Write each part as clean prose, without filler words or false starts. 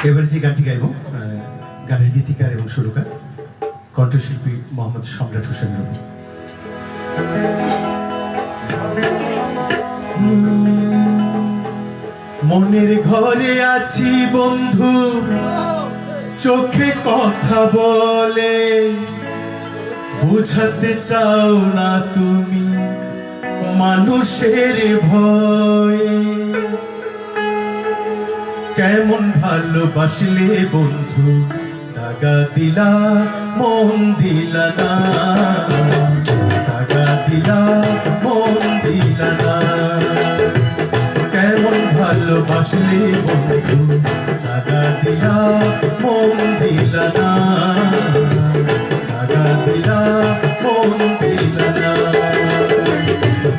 এবার যে গানটি গাইব গানের গীতিকার এবং সুরকার কণ্ঠশিল্পী মোহাম্মদ সম্রাট হোসেন রবি। মনের ঘরে আছি বন্ধু, চোখে কথা বলে বুঝাতে চাও না তুমি মানুষের ভয়ে। কেমন ভালোবাসলে বন্ধু, দাগা দিলা মন দিলা না, দাগা দিলা মন দিলা না। কেমন ভালোবাসলে বন্ধু, দাগা দিলা মন দিলা না, দাগা দিলা মন দিলা না।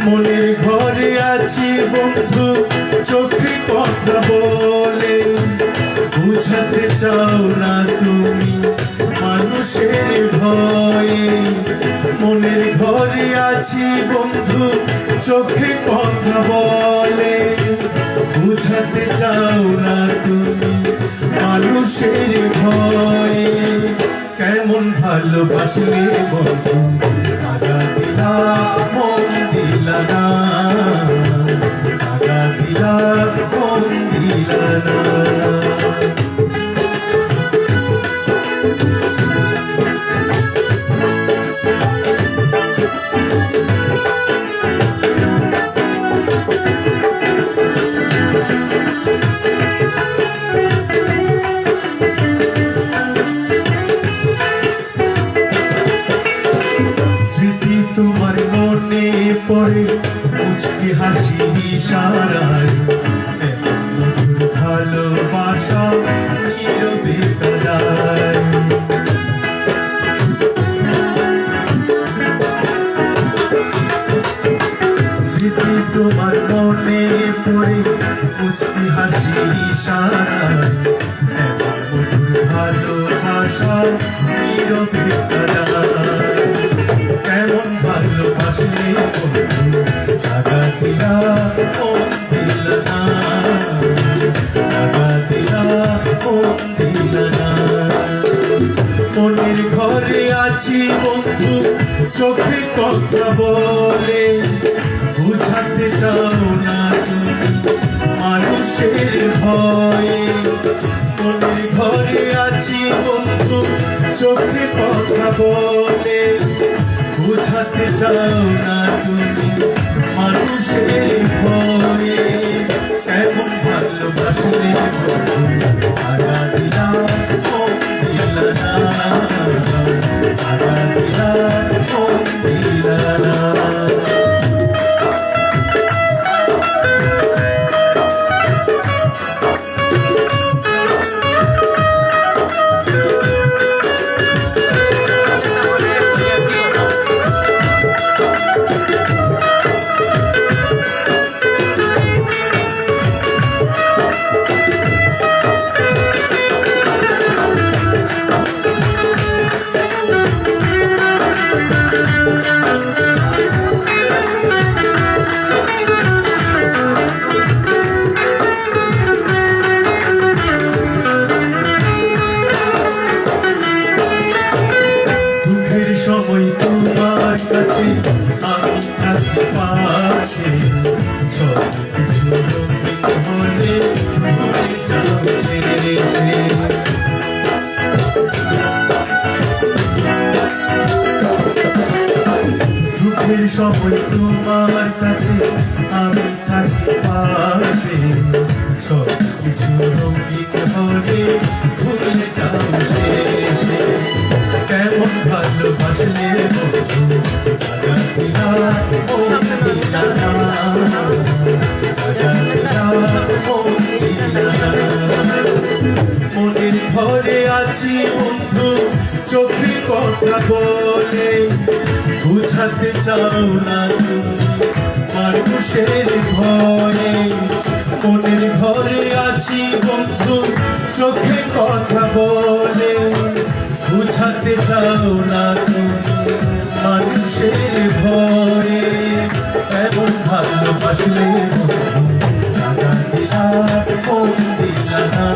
মনের ঘরে আছি বন্ধু, চোখে কথা বলে বুঝাতে চাও না তুমি মানুষের ভয়ে। মনের ঘরে আছি বন্ধু, চোখে কথা বলে বুঝাতে চাও না তুমি মানুষের ভয়ে। কেমন ভালোবাসলে বন্ধু, দাগা দিলা মন দিলা না, দাগা দিলা মন দিলা না। তোমার মনে পড়ে মুচকি হাসি ইশারায়, মধুর ভালোবাসা নীরবে কাঁদায়। স্মৃতি তোমার মনে পড়ে মুচকি হাসি ইশারায়, মধুর ভালোবাসা নীরবে কাঁদায়। কেমন ভালোবাসলে বন্ধু, দাগা দিলা মন দিলা না, দাগা দিলা মন দিলা না। মনের ঘরে আছি বন্ধু, চোখে কথা বলে বুঝাতে চাও না তুমি মানুষের ভয়ে। মনের ঘরে আছি বন্ধু, চোখে কথা বলে বুঝাতে চাও না তুমি মানুষের ভয়ে। কেমন ভালোবাসলে বন্ধু, দাগা দিলা মন দিলা না, দাগা দিলা মন দিলা না। সময় তোমার কাছে আমি থাকি পাশে, সব কিছু রঙিন হলে ভুলে যাও শেষে। দুঃখের সময় তোমার কাছে আমি থাকি পাশে, সব কিছু রঙিন হলে ভুলে যাও শেষে। কেমন ভালোবাসলে বন্ধু, দাগা দিলা মন দিলা না, দাগা দিলা মন দিলা না। মনের ঘরে আছি বন্ধু, চোখে কথা বলে বুঝাতে চাও না তুমি মানুষের ভয়ে। মনের ঘরে আছি বন্ধু, চোখে কথা বলে বুঝাতে চাও না তুমি মানুষের ভয়ে। এমন ভালোবাসলে বন্ধু, দাগা দিলা মন দিলা না,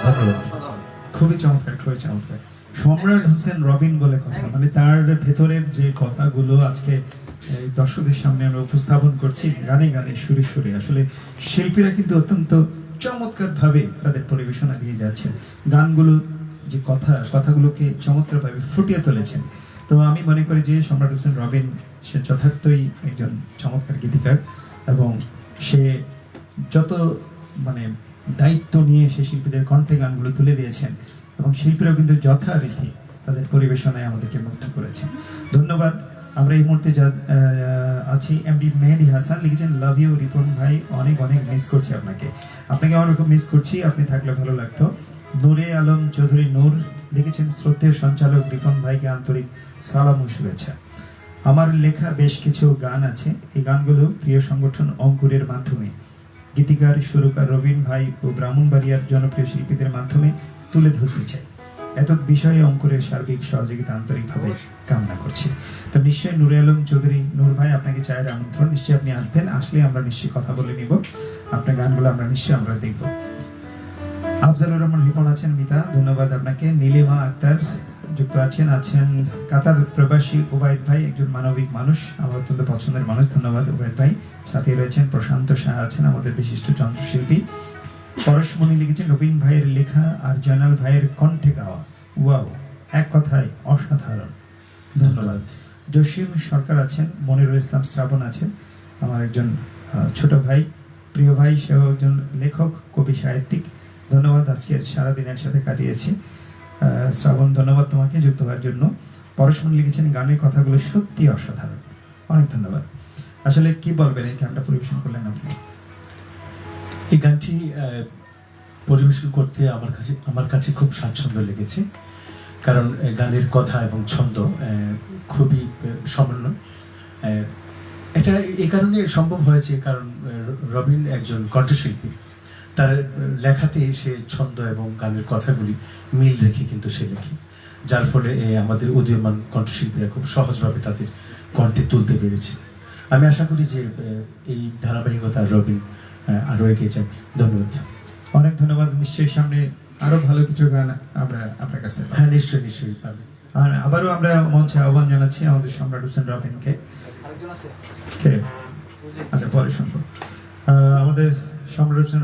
ধন্যবাদ। খুবই চমৎকার, খুবই চমৎকার। সম্রাট হোসেন রবিন বলে কথা, মানে তার ভেতরের যে কথাগুলো আজকে এই দর্শকদের সামনে আমরা উপস্থাপন করছি গানে গানে সুরে সুরে। আসলে শিল্পীরা কিন্তু অত্যন্ত চমৎকার ভাবে তাদের পরিবেশনা দিয়ে যাচ্ছেন, গানগুলো যে কথাগুলোকে চমৎকার ভাবে ফুটিয়ে তুলেছেন। তো আমি মনে করি যে সম্রাট হোসেন রবিন সে যথার্থই একজন চমৎকার গীতিকার, এবং সে যত মানে দায়িত্ব নিয়ে সে শিল্পীদের কণ্ঠে গানগুলো তুলে দিয়েছেন, এবং শিল্পীরাও কিন্তু যথারীতি তাদের পরিবেশনায় আমাদেরকে মুগ্ধ করেছেন। ধন্যবাদ। আমরা এই মুহূর্তে যা আছি, এমডি মেহেদি হাসান লিখেছেন, লাভ ইউ রিপন ভাই, অনেক অনেক মিস করছি আপনাকে, আপনাকে অনেক মিস করছি, আপনি থাকলে ভালো লাগতো। নূরে আলম চৌধুরী নূর লিখেছেন, শ্রদ্ধেয় সঞ্চালক রিপন ভাইকে আন্তরিক সালাম ও শুভেচ্ছা। আমার লেখা বেশ কিছু গান আছে, এই গানগুলো প্রিয় সংগঠন অঙ্কুরের মাধ্যমে গীতিকার সুরকার রবিন ভাই ও ব্রাহ্মণবাড়িয়ার জনপ্রিয় শিল্পীদের মাধ্যমে তুলে ধরতে চাই। এত বিষয়ে অঙ্কুরের সার্বিক সহযোগিতা আন্তরিকভাবে কামনা করছি। তো নিশ্চয়ই নূরে আলম চৌধুরী নূর ভাই, আপনাকে চায়ের আমন্ত্রণ, নিশ্চয়ই আপনি আসবেন, আসলে আমরা নিশ্চয়ই কথা বলে নিব, আপনার গানগুলো আমরা নিশ্চয়ই আমরা দেখব। আফজালুর রহমান রিপন আছেন, মিতা ধন্যবাদ আপনাকে। নীলিমা আক্তার যুক্ত আছেন কাতার প্রবাসী ওবায়দ ভাই, একজন মানবিক মানুষ, আমার অত্যন্ত পছন্দের মানুষ, ধন্যবাদ ওবায়দ ভাই। সাথে রয়েছেন প্রশান্ত শাহ, আছেন আমাদের বিশিষ্ট যন্ত্রশিল্পী। পরশমণি লিখেছেন, রবিন ভাইয়ের লেখা আর জয়নাল ভাইয়ের কণ্ঠে গাওয়া, ওয়াও, এক কথায় অসাধারণ, ধন্যবাদ। জসিম সরকার আছেন, মনিরুল ইসলাম শ্রাবণ আছেন, আমার একজন ছোট ভাই, প্রিয় ভাই, সেও একজন লেখক, কবি, সাহিত্যিক, ধন্যবাদ। আজকে সারাদিন একসাথে কাটিয়েছি। শ্রাবণ, ধন্যবাদ তোমাকে যুক্ত হওয়ার জন্য। পরশমণি লিখেছেন, গানের কথাগুলো সত্যি অসাধারণ, অনেক ধন্যবাদ। আসলে কি বলবেন এই গানটা পরিবেশন করলেন আপনি? এই গানটি পরিবেশন করতে আমার কাছে খুব স্বাচ্ছন্দ্য লেগেছে, কারণ গানের কথা এবং ছন্দ খুবই সমন্বয়। এটা এই কারণে সম্ভব হয়েছে কারণ রবিন একজন কণ্ঠশিল্পী, তার লেখাতে সে ছন্দ এবং গানের কথাগুলি মিল রেখে কিন্তু সে লেখে, যার ফলে আমাদের উদীয়মান কণ্ঠশিল্পীরা খুব সহজভাবে তাদের কণ্ঠে তুলতে পেরেছে। আমি আশা করি যে এই ধারাবাহিকতা রবিন আরো এগিয়ে যাবে। ধন্যবাদ। অনেক ধন্যবাদ। নিশ্চয়ই সামনে আরো ভালো কিছু গান আমরা আপনার কাছ থেকে পাবো। হ্যাঁ, নিশ্চয়ই পাবেন। আর আবারও আমরা মঞ্চে আহ্বান জানাচ্ছি আমাদের সম্রাট হোসেন রবিনকে। কে? আচ্ছা, পরে শুনবো। আমাদের সম্রাট হোসেন